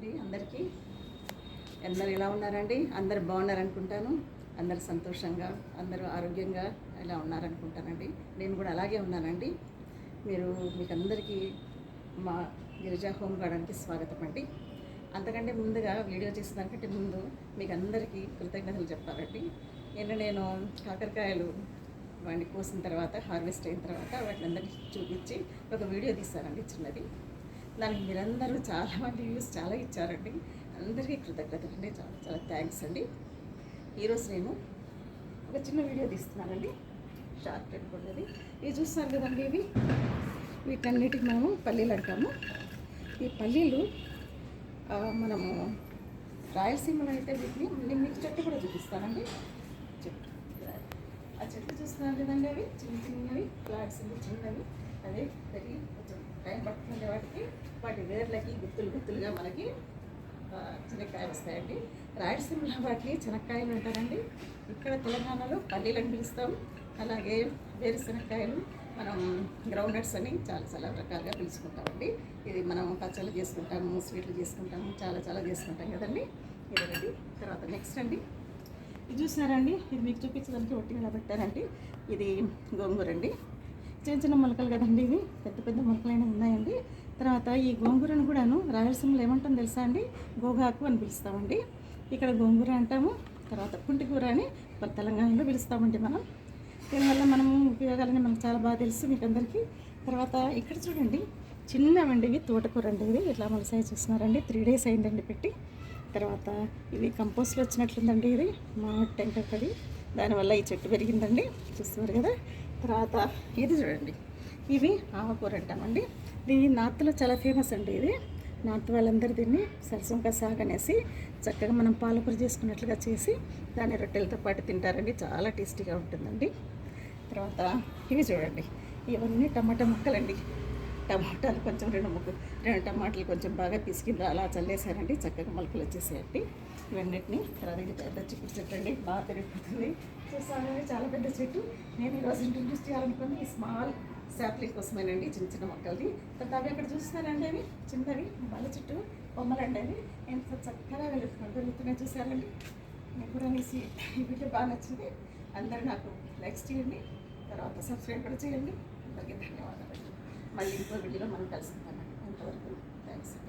అండి అందరికీ. అందరు ఎలా ఉన్నారండి? అందరు బాగున్నారనుకుంటాను. అందరు సంతోషంగా, అందరూ ఆరోగ్యంగా ఇలా ఉన్నారనుకుంటానండి. నేను కూడా అలాగే ఉన్నానండి. మీకు అందరికీ మా గిరిజా హోమ్ గార్డెన్కి స్వాగతం అండి. అంతకంటే ముందుగా వీడియో చేసేదానికంటే ముందు మీకు అందరికీ కృతజ్ఞతలు చెప్పాలండి. నేను కాకరకాయలు వాడిని కోసిన తర్వాత, హార్వెస్ట్ అయిన తర్వాత వాటిని అందరికీ చూపించి ఒక వీడియో తీస్తానండి చిన్నది. దానికి మీరందరూ చాలామంది వ్యూస్ చాలా ఇచ్చారండి. అందరికీ కృతజ్ఞతలు అండి. చాలా చాలా థ్యాంక్స్ అండి. ఈరోజు నేను ఒక చిన్న వీడియో తీస్తున్నానండి, షార్ట్ పెట్టుకున్నది. ఇవి చూస్తున్నారు కదండి, వీటన్నిటికి మనము పల్లీలు అంటాము. ఈ పల్లీలు మనము రాయలసీమలో అయితే వీటిని నేను మీకు చెట్టు కూడా చూపిస్తానండి. చెట్టు, ఆ చెట్టు చూస్తున్నారు కదండి, అవి చిన్న చిన్నవి ఫ్లాట్స్ చిన్నవి. అదే పెరిగి కొంచెం టైం పట్టుకునే వాటి వేర్లకి గుత్తులుగా మనకి చెనక్కాయలు వస్తాయండి. రాయలసీమలో వాటిని చెనక్కాయలు అంటారండి. ఇక్కడ తెలంగాణలో పల్లీలు అని పిలుస్తాం. అలాగే వేరుశెనక్కాయలు మనం గ్రౌండ్ నట్స్ అని చాలా రకాలుగా పిలుచుకుంటామండి. ఇది మనం పచ్చళ్ళు చేసుకుంటాము, స్వీట్లు చేసుకుంటాము, చాలా చేసుకుంటాం కదండి. ఇదండి. తర్వాత నెక్స్ట్ అండి, ఇది చూసినారండి, ఇది మీకు చూపించడానికి ఒట్టిగా పెట్టారండి. ఇది గోంగూర అండి. చిన్న మొలకలు కదండి, ఇవి పెద్ద మొలకలైనా ఉన్నాయండి. తర్వాత ఈ గోంగూరను కూడాను రాయలసీమలో ఏమంటాం తెలుసా అండి? గోగాకు అని పిలుస్తామండి. ఇక్కడ గోంగూర అంటాము. తర్వాత కుంటికూర అని తెలంగాణలో పిలుస్తామండి మనం. దీనివల్ల మనము ఉపయోగాలని మనకు చాలా బాగా తెలుసు మీకు అందరికీ. తర్వాత ఇక్కడ చూడండి, చిన్నవండి ఇవి తోటకూర అండి. ఇది ఇట్లా మొలసాయి చూస్తున్నారండి. 3 days అయిందండి పెట్టి. తర్వాత ఇవి కంపోస్ట్లో వచ్చినట్లుందండి. ఇది మా టెంకర్ పడి దానివల్ల ఈ చెట్టు పెరిగిందండి, చూస్తున్నారు కదా. తర్వాత ఇది చూడండి, ఇవి ఆవకూర అంటామండి. ఇది నార్త్లో చాలా ఫేమస్ అండి. ఇది నార్త్ వాళ్ళందరూ దీన్ని సరసంగా సాగు అనేసి చక్కగా మనం పాలకూర చేసుకున్నట్లుగా చేసి దాన్ని రొట్టెలతో పాటు తింటారండి. చాలా టేస్టీగా ఉంటుందండి. తర్వాత ఇవి చూడండి, ఇవన్నీ టమాటా ముక్కలండి. టమాటాలు కొంచెం 2 టమాటాలు కొంచెం బాగా పిసికింది అలా చల్లేసారండి. చక్కగా మొలకలు వచ్చేసాయండి ఇవన్నిటిని. తర్వాత ఇది పెద్ద చిక్కుడు చెట్టు అండి, బాగా పెరిగిపోతుంది. చూసాను, చాలా పెద్ద చెట్టు. నేను ఈరోజు ఇంట్రడ్యూస్ చేయాలనుకుని ఈ స్మాల్ శాప్లింగ్ కోసమేనండి, చిన్న మొక్కలది. తర్వాత అవి అక్కడ చూస్తున్నారండి, అవి చిన్నవి మల్లె చెట్టు బొమ్మలండి. అవి ఎంత చక్కగా వెళ్తున్నాయి చూసారండి. నేను కూడా ఈ వీడియో బాగా నచ్చింది. అందరూ నాకు లైక్స్ చేయండి, తర్వాత సబ్స్క్రైబ్ కూడా చేయండి. అందరికీ ధన్యవాదాలు. మళ్ళీ ఇంకో వీడియోలో మనం కలుసుకుంటామండి. అంతవరకు థ్యాంక్స్ అండి.